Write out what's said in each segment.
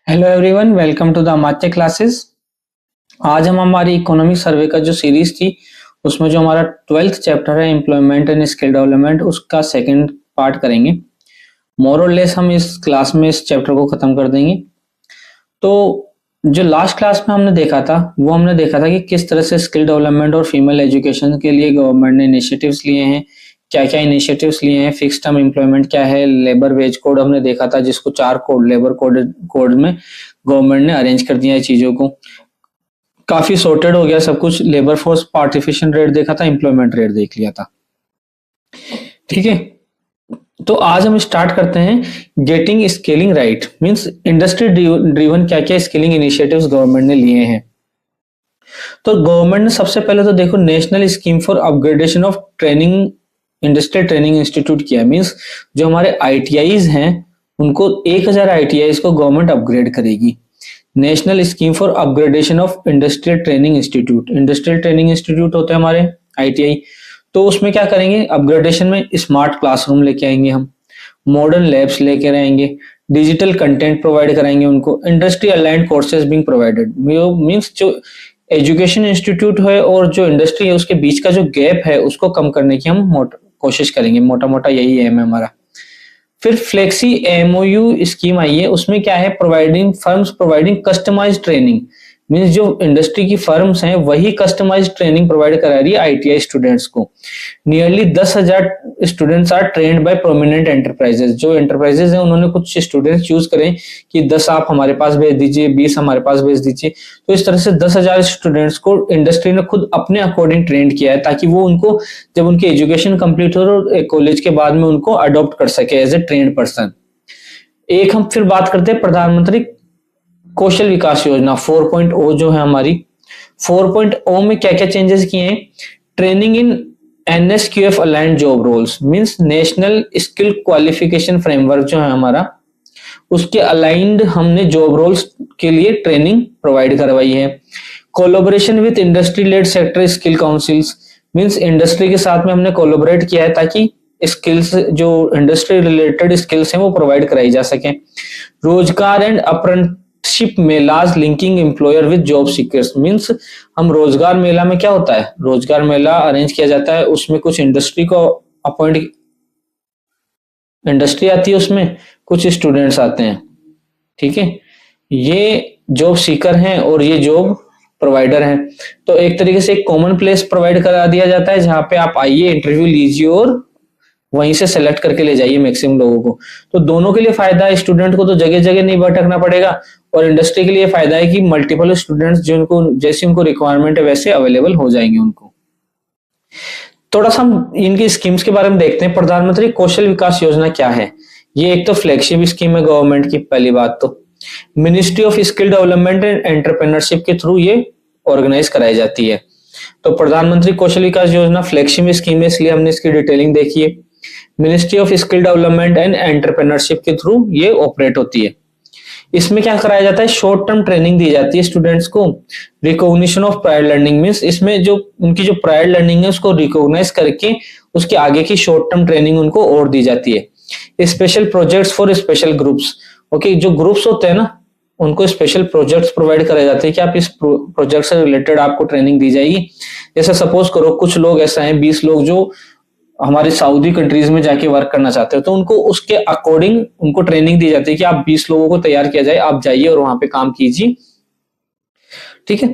Hello everyone, welcome to the Amatya classes. आज हम हमारी इकोनॉमिक सर्वे का जो सीरीज थी उसमें जो हमारा 12th चैप्टर है एम्प्लॉयमेंट एंड स्किल डेवलपमेंट, उसका सेकंड पार्ट करेंगे। मोर और लेस हम इस क्लास में इस चैप्टर को खत्म कर देंगे। तो जो लास्ट क्लास में हमने देखा था वो हमने देखा था कि किस तरह से स्किल डेवलपमेंट और फीमेल एजुकेशन के लिए गवर्नमेंट ने इनिशिएटिव्स लिए हैं, क्या क्या इनिशिएटिव्स लिए हैं। फिक्स टर्म एम्प्लॉयमेंट क्या है, लेबर वेज कोड हमने देखा था जिसको 4 कोड लेबर कोड में गवर्नमेंट ने अरेंज कर दिया है चीजों को। काफी सॉर्टेड हो गया सब कुछ। लेबर फोर्स पार्टिसिपेशन रेट देखा था, एम्प्लॉयमेंट रेट देख लिया था। ठीक है, तो आज हम स्टार्ट करते हैं getting scaling right, means industry driven क्या क्या स्किलिंग इनिशिएटिव्स गवर्नमेंट ने लिए हैं। तो गवर्नमेंट ने सबसे पहले तो देखो national scheme for upgradation of training industrial training institute किया। मींस जो हमारे आईटीआईज हैं उनको 1000 आईटीआईज को गवर्नमेंट अपग्रेड करेगी। National scheme for upgradation of industrial training institute, industrial training institute होते हैं हमारे आईटीआई। तो उसमें क्या करेंगे, अपग्रेडेशन में स्मार्ट क्लासरूम लेके आएंगे, हम मॉडर्न लैब्स लेके आएंगे, डिजिटल कंटेंट प्रोवाइड कराएंगे उनको, industry aligned courses being provided. Means जो एजुकेशन इंस्टीट्यूट है और जो इंडस्ट्री है उसके बीच का जो गैप है उसको कम करने की हम कोशिश करेंगे। मोटा मोटा यही एम है हमारा। फिर फ्लेक्सी एमओयू स्कीम आई है, उसमें क्या है, firms providing customised training. Means जो इंडस्ट्री की फर्म्स हैं वही कस्टमाइज्ड ट्रेनिंग प्रोवाइड करा रही है आईटीआई स्टूडेंट्स को। Nearly 10,000 students are trained by prominent enterprises. जो एंटरप्राइजेस हैं उन्होंने कुछ स्टूडेंट्स चूज करें कि 10 आप हमारे पास भेज दीजिए, 20 हमारे पास भेज दीजिए। तो इस तरह से 10,000 स्टूडेंट्स को इंडस्ट्री ने खुद अपने अकॉर्डिंग ट्रेंड किया है ताकि वो उनको जब उनकी एजुकेशन कंप्लीट हो और कॉलेज के बाद में उनको अडॉप्ट कर सके एज ए ट्रेंड पर्सन। एक हम फिर बात करते हैं प्रधानमंत्री कौशल विकास योजना 4.0 जो है हमारी। 4.0 में क्या क्या चेंजेस किए हैं, training in NSQF aligned job roles, means national skill qualification framework जो है हमारा, उसके अलाइंड हमने जॉब रोल्स के लिए ट्रेनिंग प्रोवाइड करवाई है। Collaboration with industry led sector skill councils, means industry के साथ में हमने कोलैबोरेट किया है ताकि स्किल्स जो इंडस्ट्री रिलेटेड स्किल्स हैं वो प्रोवाइड कराई जा सके। रोजगार and apprenticeship melas linking employer with job seekers, means हम रोजगार मेला में क्या होता है, रोजगार मेला अरेंज किया जाता है, उसमें कुछ इंडस्ट्री को अपॉइंट, इंडस्ट्री आती है, उसमें कुछ स्टूडेंट्स आते हैं। ठीक है, ये जॉब सीकर हैं और ये जॉब प्रोवाइडर हैं। तो एक तरीके से एक कॉमन प्लेस प्रोवाइड करा दिया जाता है जहां पे आप आइए, इंटरव्यू लीजिए और वहीं से सेलेक्ट करके ले जाइए मैक्सिमम लोगों को। तो दोनों के लिए फायदा है, स्टूडेंट को तो जगह जगह नहीं भटकना पड़ेगा और इंडस्ट्री के लिए फायदा है कि मल्टीपल स्टूडेंट्स जिनको जैसी उनको रिक्वायरमेंट है वैसे अवेलेबल हो जाएंगे उनको। थोड़ा सा हम इनकी स्कीम्स के बारे में देखते हैं। प्रधानमंत्री कौशल विकास योजना क्या है, ये एक तो फ्लैगशिप स्कीम है गवर्नमेंट की। पहली बात तो ministry of skill development and entrepreneurship के थ्रू ये ऑर्गेनाइज कराई जाती है। तो प्रधानमंत्री कौशल विकास योजना फ्लैगशिप स्कीम है, इसलिए हमने इसकी डिटेलिंग देखी है। Ministry of skill development and entrepreneurship के थ्रू ये ऑपरेट होती है। इसमें क्या कराया जाता है, शॉर्ट टर्म ट्रेनिंग दी जाती है स्टूडेंट्स को। Recognition of prior learning, means इसमें जो उनकी जो प्रायर लर्निंग है उसको रिकॉग्नाइज करके उसके आगे की शॉर्ट टर्म ट्रेनिंग उनको और दी जाती है। Special projects for special groups, okay, जो ग्रुप्स होते हैं ना उनको स्पेशल प्रोजेक्ट्स प्रोवाइड कराए जाते हैं कि आप इस प्रोजेक्ट से रिलेटेड आपको ट्रेनिंग दी जाएगी। जैसे सपोज करो कुछ लोग ऐसा हैं 20 लोग जो हमारे सऊदी कंट्रीज में जाके वर्क करना चाहते हो, तो उनको उसके अकॉर्डिंग उनको ट्रेनिंग दी जाती है कि आप 20 लोगों को तैयार किया जाए, आप जाइए और वहां पे काम कीजिए। ठीक है,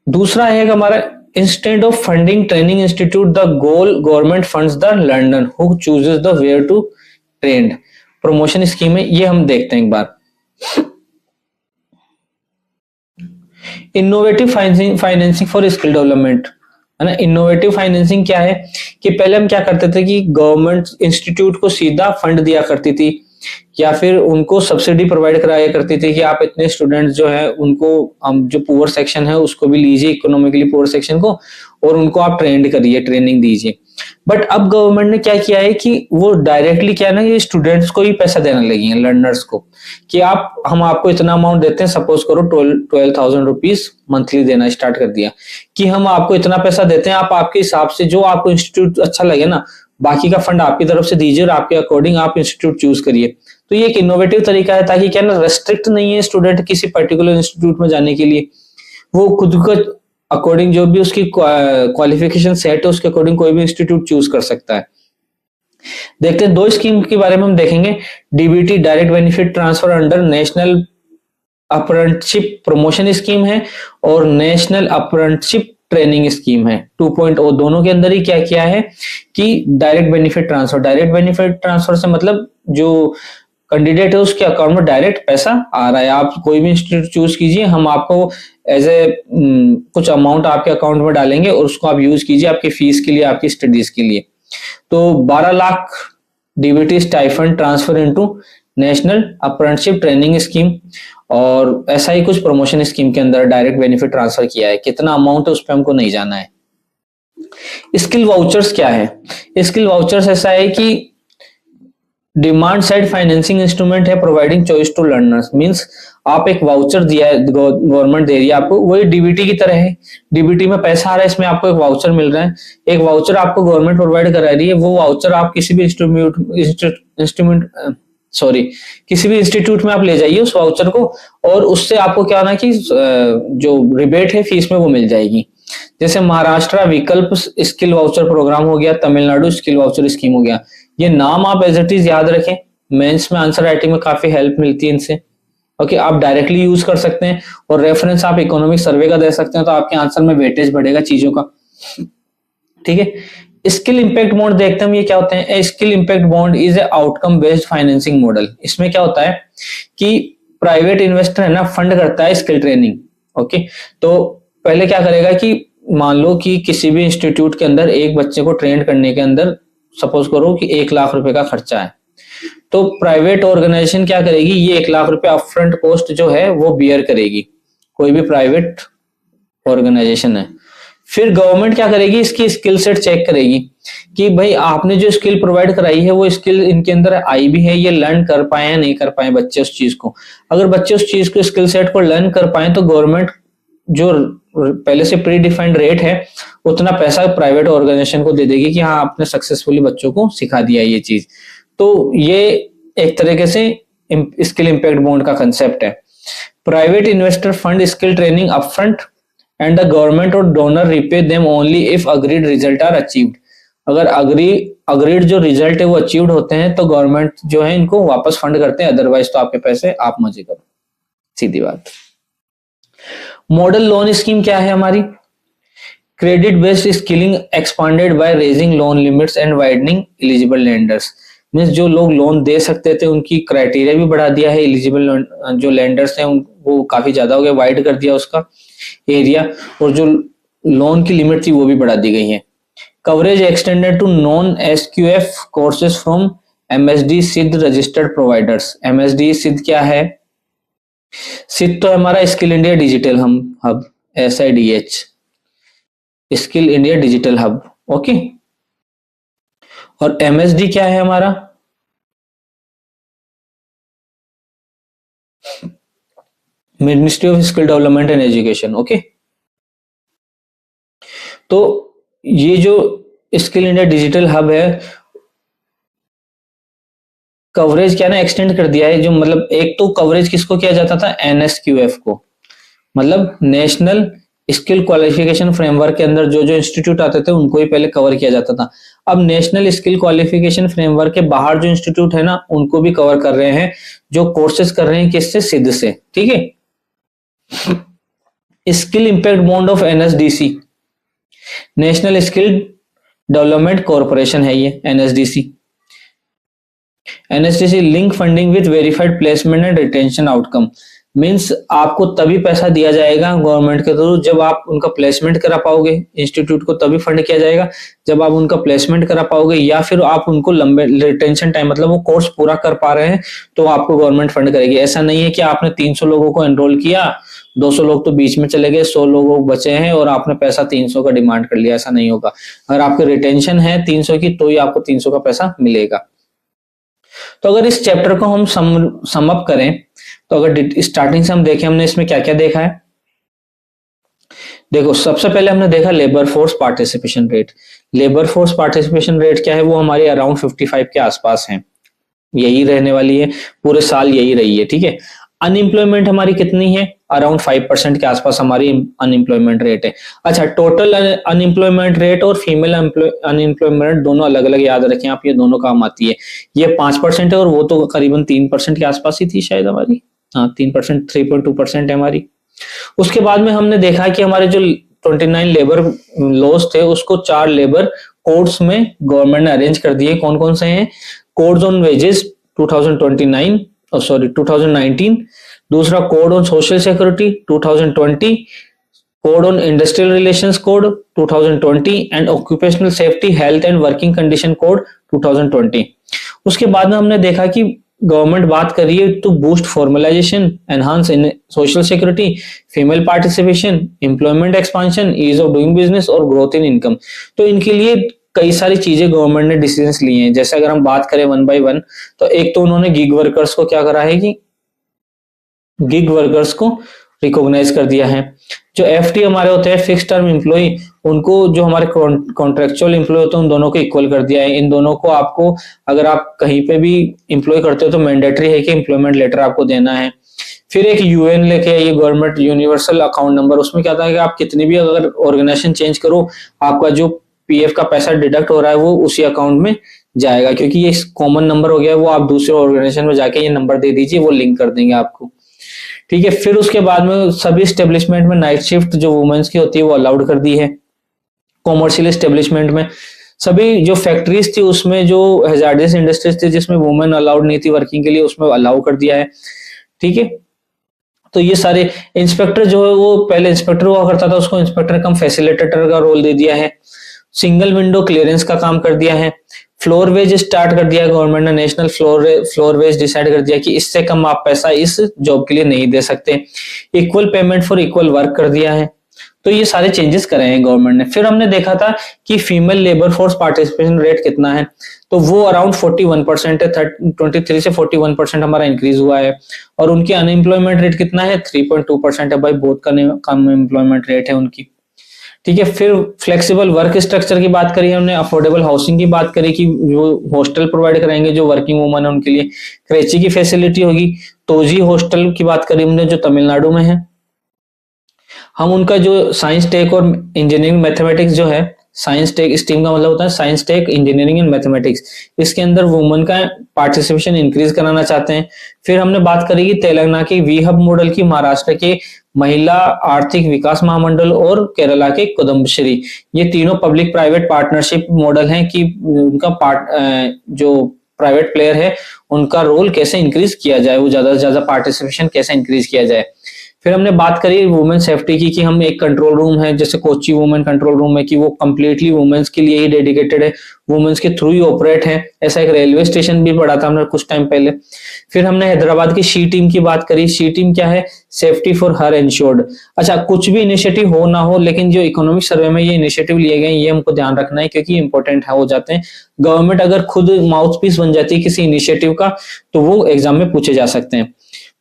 दूसरा है हमारा instead of funding training institute the goal government funds the learner who chooses the where to trained. Promotion scheme है, ये हम देखते हैं एक बार। Innovative financing for skill development है ना। इनोवेटिव फाइनेंसिंग क्या है कि पहले हम क्या करते थे कि गवर्नमेंट इंस्टीट्यूट को सीधा फंड दिया करती थी या फिर उनको सब्सिडी प्रोवाइड कराया करती थी कि आप इतने स्टूडेंट्स जो है उनको, हम जो पुअर सेक्शन है उसको भी लीजिए, इकोनॉमिकली पुअर सेक्शन को, और उनको आप ट्रेंड करिए, ट्रेनिंग दीजिए। बट अब गवर्नमेंट ने क्या किया है कि वो डायरेक्टली क्या है ना, ये स्टूडेंट्स को ही पैसा देने लगी है, लर्नर्स को, कि हम आपको इतना अमाउंट देते हैं, सपोज करो 12,000 रुपीज मंथली देना स्टार्ट कर दिया कि हम आपको इतना पैसा देते हैं, आप आपके हिसाब से जो आपको इंस्टीट्यूट अच्छा लगे ना, बाकी का फंड आपकी तरफ से दीजिए और आपके अकॉर्डिंग आप इंस्टीट्यूट चूज करिए। तो ये एक इनोवेटिव तरीका है, ताकि क्या ना रेस्ट्रिक्ट नहीं है स्टूडेंट किसी पर्टिकुलर इंस्टीट्यूट में जाने के लिए, वो खुद को अकॉर्डिंग जो भी उसकी क्वालिफिकेशन सेट है उसके अकॉर्डिंग कोई भी इंस्टीट्यूट चूज कर सकता है। देखते हैं 2 स्कीम के बारे में हम देखेंगे। DBT direct benefit transfer under national apprenticeship promotion scheme है और नेशनल अप्रेंटिसशिप ट्रेनिंग स्कीम है 2.0। दोनों के अंदर ही क्या किया है कि direct benefit transfer, direct benefit transfer से मतलब जो कैंडिडेट है उसके अकाउंट में डायरेक्ट पैसा आ रहा है। आप कोई भी इंस्टीट्यूट चूज कीजिए, हम आपको एज ए कुछ अमाउंट आपके अकाउंट में डालेंगे और उसको आप यूज कीजिए आपकी फीस के लिए, आपकी स्टडीज के लिए। तो 12 lakh DBT stipend transfer into national apprenticeship training scheme, और ऐसा ही कुछ प्रमोशन स्कीम के अंदर डायरेक्ट बेनिफिट ट्रांसफर किया है। कितना अमाउंट है उस पर हमको नहीं जाना है। स्किल वाउचर्स क्या है? स्किल वाउचर्स ऐसा है कि डिमांड साइड फाइनेंसिंग इंस्ट्रूमेंट है providing choice to learners. Means आप एक वाउचर दिया है, गवर्नमेंट दे रही है आपको, वही डीबीटी की तरह है। डीबीटी में पैसा आ रहा है, इसमें आपको एक वाउचर मिल रहा है। एक वाउचर आपको गवर्नमेंट प्रोवाइड करा रही है, वो वाउचर आप किसी भी किसी भी इंस्टीट्यूट में आप ले जाइए उस वाउचर को, और उससे आपको क्या होना कि जो रिबेट है फीस में वो मिल जाएगी। जैसे महाराष्ट्र विकल्प स्किल वाउचर प्रोग्राम हो गया, तमिलनाडु स्किल वाउचर स्कीम हो गया। ये नाम आप एज इट इज याद रखें, मेंस में आंसर राइटिंग में काफी हेल्प मिलती है इनसे। ओके, आप डायरेक्टली यूज कर सकते हैं और रेफरेंस आप इकोनॉमिक सर्वे का दे सकते हैं, तो आपके आंसर में वेटेज बढ़ेगा चीजों का। ठीक है, स्किल इंपैक्ट बॉन्ड देखते हैं ये क्या होते हैं। Skill impact bond is a outcome based financing model. इसमें क्या होता है कि प्राइवेट इन्वेस्टर है ना फंड करता है स्किल ट्रेनिंग। ओके, तो पहले क्या करेगा कि मान लो कि किसी भी इंस्टीट्यूट के अंदर एक बच्चे को ट्रेन करने के अंदर सपोज करो कि 1 लाख रुपए का खर्चा है, तो प्राइवेट ऑर्गेनाइजेशन क्या करेगी, ये 1 लाख रुपए अपफ्रंट कॉस्ट जो है वो बियर करेगी, कोई भी प्राइवेट ऑर्गेनाइजेशन है। फिर गवर्नमेंट क्या करेगी, इसकी स्किल सेट चेक करेगी कि भाई आपने जो स्किल प्रोवाइड कराई है वो स्किल इनके अंदर आई भी है, ये लर्न कर पाए या नहीं कर पाए बच्चे उस चीज को। अगर बच्चे उस चीज को स्किल सेट को लर्न कर पाए तो गवर्नमेंट जो पहले से प्री डिफाइंड रेट है उतना पैसा प्राइवेट ऑर्गेनाइजेशन को दे देगी कि हाँ आपने सक्सेसफुली बच्चों को सिखा दिया ये चीज। तो ये एक तरीके से स्किल इंपैक्ट बॉन्ड का कंसेप्ट है। Private investor fund skill training upfront and the government or donor repay them only if agreed result are achieved। अगर agreed जो रिजल्ट है वो अचीव्ड होते हैं तो गवर्नमेंट जो है इनको वापस फंड करते हैं, अदरवाइज तो आपके पैसे आप मजे करो, सीधी बात। मॉडल लोन स्कीम क्या है हमारी? Credit based skilling expanded by raising loan limits and widening eligible lenders. Means जो लोग लोन दे सकते थे उनकी क्राइटेरिया भी बढ़ा दिया है, एलिजिबल जो लेंडर्स हैं वो काफी ज्यादा हो गया, वाइड कर दिया उसका एरिया, और जो लोन की लिमिट थी वो भी बढ़ा दी गई है। Coverage extended to non SQF courses from MSD SIDH registered providers. MSD SIDH क्या है? सिद्ध तो हमारा skill India digital hub, SIDH, skill India digital hub. Okay, और MSD क्या है हमारा? Ministry of skill development and education. Okay, तो ये जो स्किल इंडिया डिजिटल हब है कवरेज क्या ना एक्सटेंड कर दिया है। जो मतलब एक तो कवरेज किसको किया जाता था, NSQF को, मतलब नेशनल स्किल क्वालिफिकेशन फ्रेमवर्क के अंदर जो जो इंस्टीट्यूट आते थे उनको ही पहले कवर किया जाता था। अब नेशनल स्किल क्वालिफिकेशन फ्रेमवर्क के बाहर जो इंस्टीट्यूट है ना उनको भी कवर कर रहे हैं, जो कोर्सेज कर रहे हैं किससे, सिद्ध से। ठीक है, skill impact bond of NSDC, national skill development corporation है ये NSDC। Link funding with verified placement and retention outcome. Means आपको तभी पैसा दिया जाएगा गवर्नमेंट के थ्रू जब आप उनका प्लेसमेंट करा पाओगे, इंस्टीट्यूट को तभी फंड किया जाएगा जब आप उनका प्लेसमेंट करा पाओगे, या फिर आप उनको लंबे रिटेंशन टाइम मतलब वो कोर्स पूरा कर पा रहे हैं तो आपको गवर्नमेंट फंड करेगी। ऐसा नहीं है कि आपने 300 लोगों को एनरोल किया, 200 लोग तो बीच में चले गए, 100 लोग बचे हैं और आपने पैसा 300 का डिमांड कर लिया, ऐसा नहीं होगा। अगर आपकी रिटेंशन है 300 की तो ही आपको 300 का पैसा मिलेगा। तो अगर इस चैप्टर को हम सम अप करें तो अगर स्टार्टिंग से हम देखें हमने इसमें क्या क्या देखा है। देखो, सबसे पहले हमने देखा labour force participation rate. Labour force participation rate क्या है, वो हमारे अराउंड 55 के आसपास है। यही रहने वाली है, पूरे साल यही रही है, ठीक है। अनएम्प्लॉयमेंट हमारी कितनी है, अराउंड 5% के आसपास हमारी अनएम्प्लॉयमेंट रेट है। अच्छा, टोटल अनएम्प्लॉयमेंट रेट और फीमेल अनएम्प्लॉयमेंट दोनों अलग अलग याद रखें आप, ये दोनों काम आती है। ये 5% है और वो तो करीबन 3% के आसपास ही थी शायद हमारी, हाँ 3%, 3.2% है हमारी। उसके बाद में हमने देखा कि हमारे जो 29 लेबर लॉज थे उसको 4 लेबर कोड्स में गवर्नमेंट ने अरेंज कर दिए। कौन कौन से हैं, कोड्स ऑन वेजेस 2019, दूसरा code on social security 2020, code on industrial relations code 2020 and occupational safety health and working condition code 2020। उसके बाद में हमने देखा कि गवर्नमेंट बात कर रही है to boost formalisation, enhance in social security, female participation, employment expansion, ease of doing business और ग्रोथ इन इनकम। तो इनके लिए कई सारी चीजें गवर्नमेंट ने डिसीजंस लिए हैं। जैसे अगर हम बात करें वन बाय वन, तो एक तो उन्होंने गिग वर्कर्स को क्या करा है कि गिग वर्कर्स को रिकॉग्नाइज कर दिया है। जो एफटी हमारे होते हैं फिक्स टर्म एम्प्लॉय, उनको जो हमारे कॉन्ट्रेक्चुअल एम्प्लॉय होते हैं उन दोनों को इक्वल कर दिया है। इन दोनों को आपको अगर आप कहीं पे भी एम्प्लॉय करते हो तो मैंडेटरी है कि एम्प्लॉयमेंट लेटर आपको देना है। फिर एक यूएन लेके ये गवर्नमेंट यूनिवर्सल अकाउंट नंबर, उसमें क्या था कि आप कितनी भी अगर ऑर्गेनाइजेशन चेंज करो, आपका जो पीएफ का पैसा डिडक्ट हो रहा है वो उसी अकाउंट में जाएगा, क्योंकि ये कॉमन नंबर हो गया है। वो आप दूसरे ऑर्गेनाइजेशन में जाके ये नंबर दे दीजिए, वो लिंक कर देंगे आपको, ठीक है। फिर उसके बाद में सभी स्टेब्लिशमेंट में नाइट शिफ्ट जो वुमेन्स की होती है वो अलाउड कर दी है। कॉमर्शियल एस्टेब्लिशमेंट में सभी जो फैक्ट्रीज थी उसमें जो हैजार्डियस इंडस्ट्रीज थी जिसमें वुमेन अलाउड नहीं थी वर्किंग के लिए, उसमें अलाउ कर दिया है, ठीक है। तो ये सारे इंस्पेक्टर जो है वो पहले इंस्पेक्टर हुआ करता था, उसको इंस्पेक्टर कम फैसिलिटेटर का रोल दे दिया है। सिंगल विंडो क्लियरेंस का काम कर दिया है। फ्लोर वेज स्टार्ट कर दिया गवर्नमेंट ने, नेशनल फ्लोर वेज डिसाइड कर दिया कि इससे कम आप पैसा इस जॉब के लिए नहीं दे सकते। Equal payment for equal work कर दिया है। तो ये सारे चेंजेस करे हैं गवर्नमेंट ने। फिर हमने देखा था कि female labour force participation rate कितना है, तो वो अराउंड 41% है, 23 से 41% हमारा इंक्रीज हुआ है। और उनकी अनएम्प्लॉयमेंट रेट कितना है, 3.2% है भाई, बहुत कम एम्प्लॉयमेंट रेट है उनकी, ठीक है। फिर फ्लेक्सिबल वर्क स्ट्रक्चर की बात करी हमने, अफोर्डेबल हाउसिंग की बात करी कि वो हॉस्टल प्रोवाइड कराएंगे जो वर्किंग वुमन है उनके लिए, क्रेची की फैसिलिटी होगी। तोजी हॉस्टल की बात करी हमने जो तमिलनाडु में है। हम उनका जो साइंस टेक और इंजीनियरिंग मैथमेटिक्स जो है, साइंस टेक स्ट्रीम का मतलब होता है science tech engineering and mathematics, इसके अंदर वुमेन का पार्टिसिपेशन इंक्रीज कराना चाहते हैं। फिर हमने बात करी कि तेलंगाना के वी हब मॉडल की, महाराष्ट्र के महिला आर्थिक विकास महामंडल और केरला के कुदम्बश्री, ये तीनों पब्लिक प्राइवेट पार्टनरशिप मॉडल हैं कि उनका जो प्राइवेट प्लेयर है उनका रोल कैसे इंक्रीज किया जाए, वो ज्यादा से ज्यादा पार्टिसिपेशन कैसे इंक्रीज किया जाए। फिर हमने बात करी वुमेन सेफ्टी की कि हम एक कंट्रोल रूम है जैसे कोची वुमेन कंट्रोल रूम है कि वो कंप्लीटली वुमेन्स के लिए ही डेडिकेटेड है, वुमेन्स के थ्रू ही ऑपरेट है। ऐसा एक रेलवे स्टेशन भी पढ़ा था हमने कुछ टाइम पहले। फिर हमने हैदराबाद की शी टीम की बात करी। शी टीम क्या है, सेफ्टी फॉर हर इंश्योर्ड। अच्छा, कुछ भी इनिशिएटिव हो ना हो, लेकिन जो इकोनॉमिक सर्वे में ये इनिशिएटिव लिए गए ये हमको ध्यान रखना है क्योंकि इंपॉर्टेंट है हो जाते हैं। गवर्नमेंट अगर खुद माउथ पीस बन जाती है किसी इनिशिएटिव का तो वो एग्जाम में पूछे जा सकते हैं।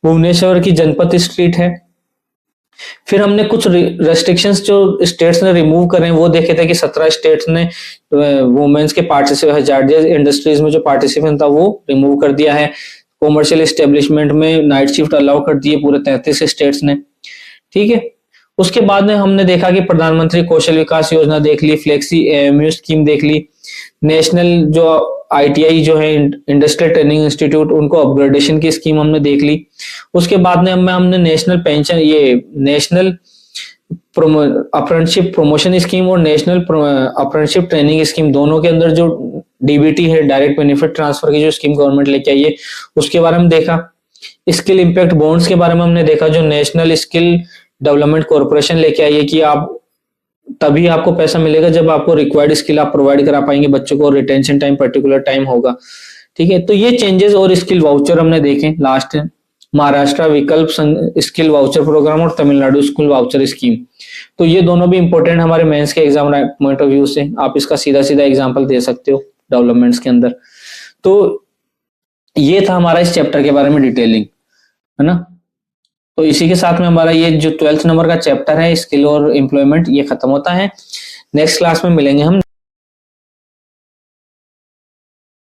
भुवनेश्वर की जनपद स्ट्रीट है। फिर हमने कुछ रेस्ट्रिक्शंस जो स्टेट्स ने रिमूव करे हैं वो देखे थे कि 17 स्टेट्स ने वुमेन्स के पार्टिसिपेशन इंडस्ट्रीज में जो पार्टिसिपेशन था वो रिमूव कर दिया है। कॉमर्शियल एस्टेब्लिशमेंट में नाइट शिफ्ट अलाउ कर दिए पूरे 33 स्टेट्स ने, ठीक है। उसके बाद में हमने देखा कि प्रधानमंत्री कौशल विकास योजना देख ली, फ्लेक्सी एएमयू स्कीम देख ली, नेशनल जो आईटीआई जो है इंडस्ट्रियल ट्रेनिंग इंस्टीट्यूट उनको अपग्रेडेशन की स्कीम हमने देख ली। उसके बाद में हमने नेशनल पेंशन, ये नेशनल अप्रेंटिसशिप प्रमोशन स्कीम और नेशनल अप्रेंटिसशिप ट्रेनिंग स्कीम दोनों के अंदर जो डीबीटी है, डायरेक्ट बेनिफिट ट्रांसफर की जो स्कीम गवर्नमेंट लेके आई है उसके बारे में देखा। स्किल इम्पैक्ट बॉन्ड्स के बारे में हमने देखा जो नेशनल स्किल डेवलपमेंट कॉर्पोरेशन लेके आई है कि आप तभी आपको पैसा मिलेगा जब आपको रिक्वायर्ड स्किल आप प्रोवाइड करा पाएंगे बच्चों को, रिटेंशन टाइम पर्टिकुलर टाइम होगा, ठीक है। तो ये चेंजेस और स्किल वाउचर हमने देखे लास्ट, महाराष्ट्र विकल्प स्किल वाउचर प्रोग्राम और तमिलनाडु स्किल वाउचर स्कीम। तो ये दोनों भी इंपॉर्टेंट हमारे मेंस के एग्जाम पॉइंट ऑफ व्यू से, आप इसका सीधा सीधा एग्जांपल दे सकते हो डेवलपमेंट्स के अंदर। तो ये था हमारा इस चैप्टर के बारे में डिटेलिंग, है ना। तो इसी के साथ में हमारा ये जो 12th नंबर का चैप्टर है स्किल और एम्प्लॉयमेंट ये खत्म होता है। नेक्स्ट क्लास में मिलेंगे हम।